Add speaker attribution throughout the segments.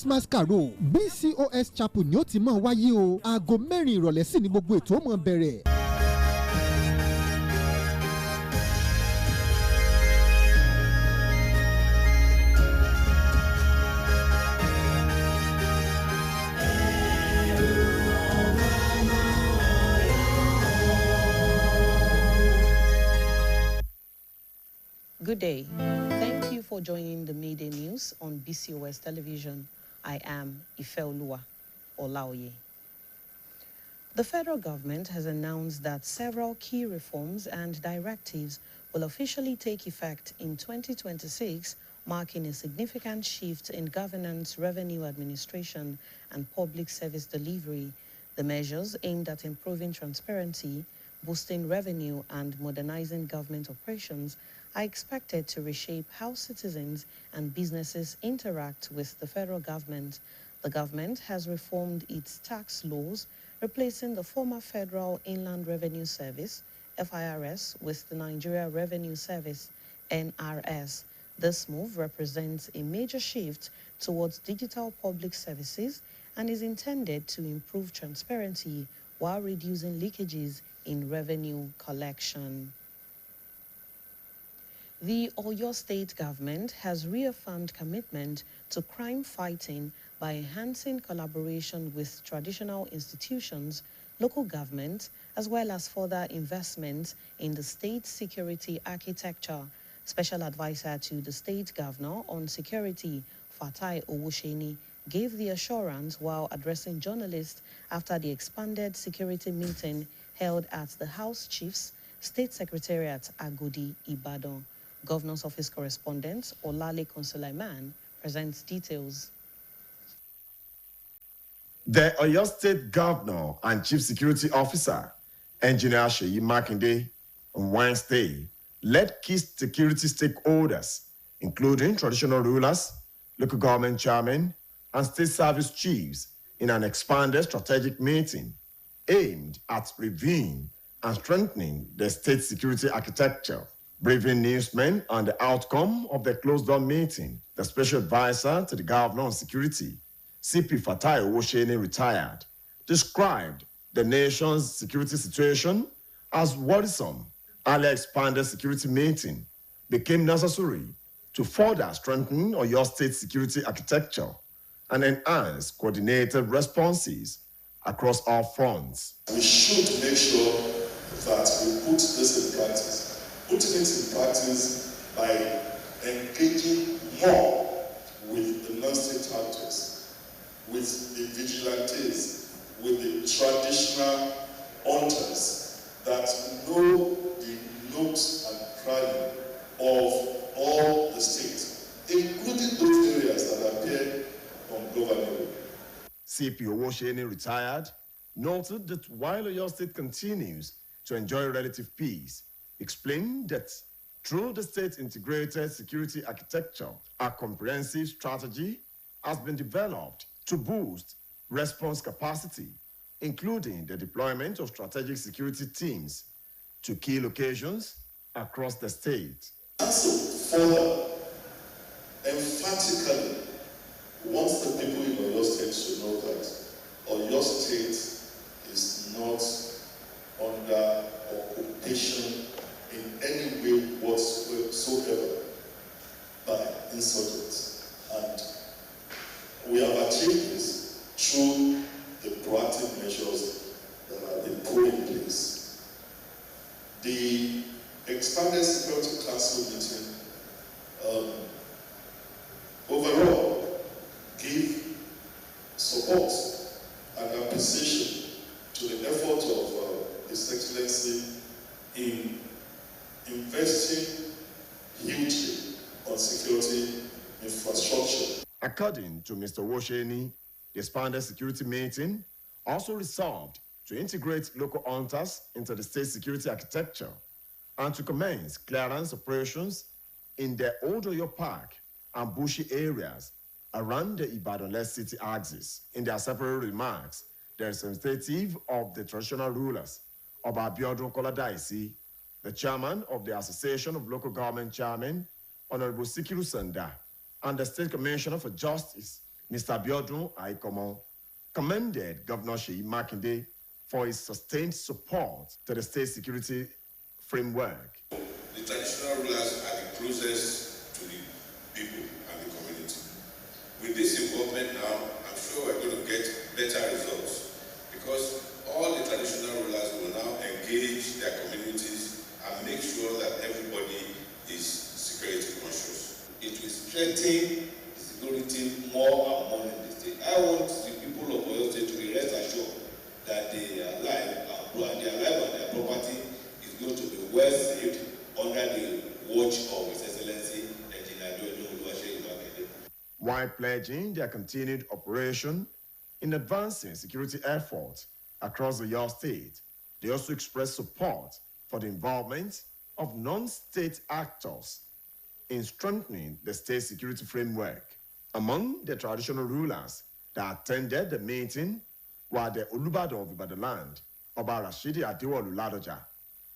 Speaker 1: Christmas carol BCOS chapel ni ó ti máa wáyé o aago 4 ìrọ̀lẹ́ sí ni gbogbo ètò ó máa bẹ̀rẹ̀.
Speaker 2: Good day. Thank you for joining the midday news on BCOS television. I am Ifeoluwa Olaoye. The federal government has announced that several key reforms and directives will officially take effect in 2026, marking a significant shift in governance, revenue administration, and public service delivery. The measures aimed at improving transparency, boosting revenue, and modernizing government operations are expected to reshape how citizens and businesses interact with the federal government. The government has reformed its tax laws, replacing the former Federal Inland Revenue Service, FIRS, with the Nigeria Revenue Service, NRS. This move represents a major shift towards digital public services and is intended to improve transparency while reducing leakages in revenue collection. The Oyo State government has reaffirmed commitment to crime fighting by enhancing collaboration with traditional institutions, local governments, as well as further investments in the state security architecture. Special advisor to the state governor on security, Fatai Owusheni, gave the assurance while addressing journalists after the expanded security meeting held at the House Chiefs State Secretariat Agodi, Ibadan. Governor's Office correspondent Olale Konsulaiman presents details.
Speaker 3: The Oyo State Governor and Chief Security Officer, Engineer Seyi Makinde, on Wednesday, led key security stakeholders, including traditional rulers, local government chairmen, and state service chiefs, in an expanded strategic meeting aimed at reviewing and strengthening the state security architecture. Briefing newsmen on the outcome of the closed-door meeting, the special advisor to the governor on security, CP Fatai Owusheni, retired, described the nation's security situation as worrisome. Earlier expanded security meeting became necessary to further strengthen Oyo State security architecture and enhance coordinated responses across all fronts.
Speaker 4: We should make sure that we put this in practice. Putting it in practice by engaging more with the non-state actors, with the vigilantes, with the traditional hunters that know the nooks and crannies of all the states, including those areas that appear ungovernable.
Speaker 3: CP Owusheni, retired, noted that while Oyo State continues to enjoy relative peace, explained that through the state integrated security architecture, a comprehensive strategy has been developed to boost response capacity, including the deployment of strategic security teams to key locations across the state.
Speaker 4: So further, emphatically, wants the people in Oyo State to know that Oyo State is not under occupation in any way whatsoever by insurgents. And we have achieved this through the proactive measures that have been put in place. The expanded Security Council meeting overall give support and appreciation to the effort of His Excellency in investing hugely on security infrastructure.
Speaker 3: According to Mr. Owusheni, the expanded security meeting also resolved to integrate local hunters into the state security architecture and to commence clearance operations in the Old Oyo Park and bushy areas around the Ibadan-led city axis. In their separate remarks, the representative of the traditional rulers, Oba Abiodun Koladaisi, the chairman of the Association of Local Government Chairmen, Honorable Sikiru Sanda, and the State Commissioner for Justice, Mr. Biodun Aikomo commended Governor Sheyi Makinde for his sustained support to the state security framework.
Speaker 4: The traditional rulers are the closest to the people and the community. With this involvement now, I'm sure we're going to get better results because all the traditional rulers will now engage their communities and make sure that everybody is security conscious. It will strengthen the security more and more in the state. I want the people of Oyo State to be rest assured that their life and their property is going to be well saved under the watch of His Excellency Engineer Iroyin Ojokanri.
Speaker 3: While pledging their continued operation in advancing security efforts across the Oyo State, they also expressed support for the involvement of non-state actors in strengthening the state security framework. Among the traditional rulers that attended the meeting were the Olubadan of Ibadan, Oba Rashidi Adewolu Ladoja,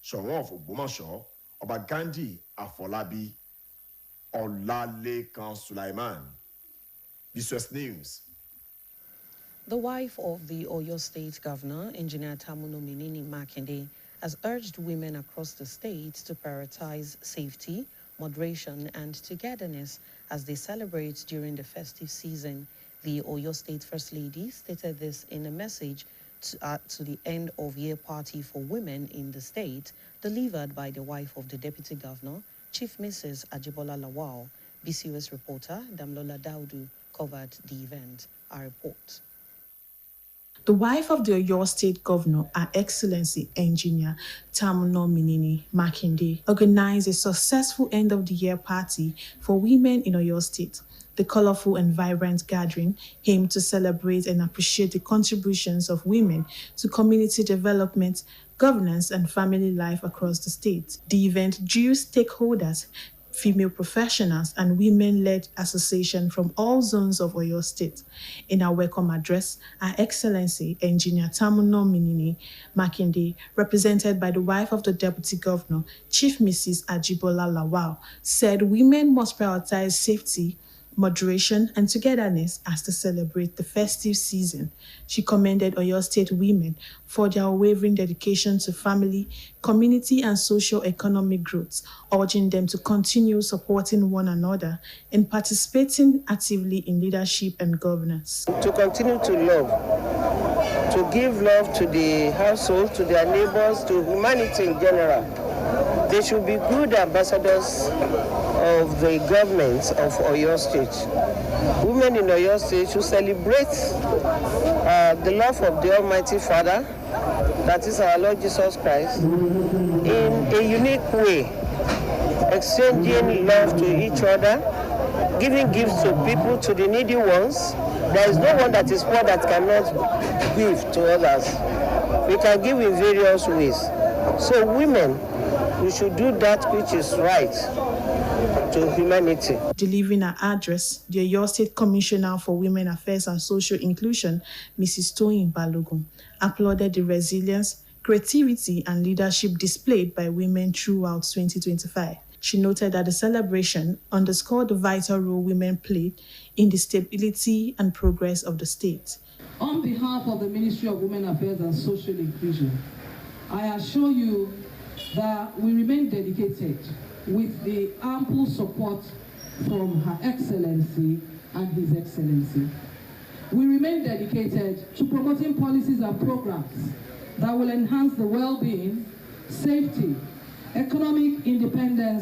Speaker 3: Ṣọ̀wọ́n of Ògbómọ̀ṣọ́, Oba Gandhi Afolabi, Olalekan Sulaiman. BCOS News.
Speaker 2: The wife of the Oyo State Governor, Engineer Tamuno Makinde, has urged women across the state to prioritize safety, moderation, and togetherness as they celebrate during the festive season. The Oyo State First Lady stated this in a message to the end of year party for women in the state, delivered by the wife of the Deputy Governor, Chief Mrs. Ajibola Lawal. BCOS reporter Damlola Daudu covered the event. Our report.
Speaker 5: The wife of the Oyo State Governor, Her Excellency Engineer Tamuno Makinde, organized a successful end-of-the-year party for women in Oyo State. The colorful and vibrant gathering aimed to celebrate and appreciate the contributions of women to community development, governance, and family life across the state. The event drew stakeholders, female professionals, and women-led associations from all zones of Oyo State. In her welcome address, Her Excellency Engineer Tamuno Makinde, represented by the wife of the Deputy Governor, Chief Mrs. Ajibola Lawal, said women must prioritize safety, moderation, and togetherness as they celebrate the festive season. She commended Oyo State women for their unwavering dedication to family, community, and socio-economic growth, urging them to continue supporting one another and participating actively in leadership and governance.
Speaker 6: To continue to love, to give love to the household, to their neighbors, to humanity in general. They should be good ambassadors of the government of Oyo State. Women in Oyo State should celebrate the love of the Almighty Father, that is our Lord Jesus Christ, in a unique way, exchanging love to each other, giving gifts to people, to the needy ones. There is no one that is poor that cannot give to others. We can give in various ways. So women, we should do that which is right to humanity.
Speaker 5: Delivering her address, the Oyo State Commissioner for Women Affairs and Social Inclusion, Mrs. Toyin Balogun, applauded the resilience, creativity, and leadership displayed by women throughout 2025. She noted that the celebration underscored the vital role women played in the stability and progress of the state.
Speaker 7: On behalf of the Ministry of Women Affairs and Social Inclusion, I assure you that we remain dedicated with the ample support from Her Excellency and His Excellency. We remain dedicated to promoting policies and programs that will enhance the well-being, safety, economic independence,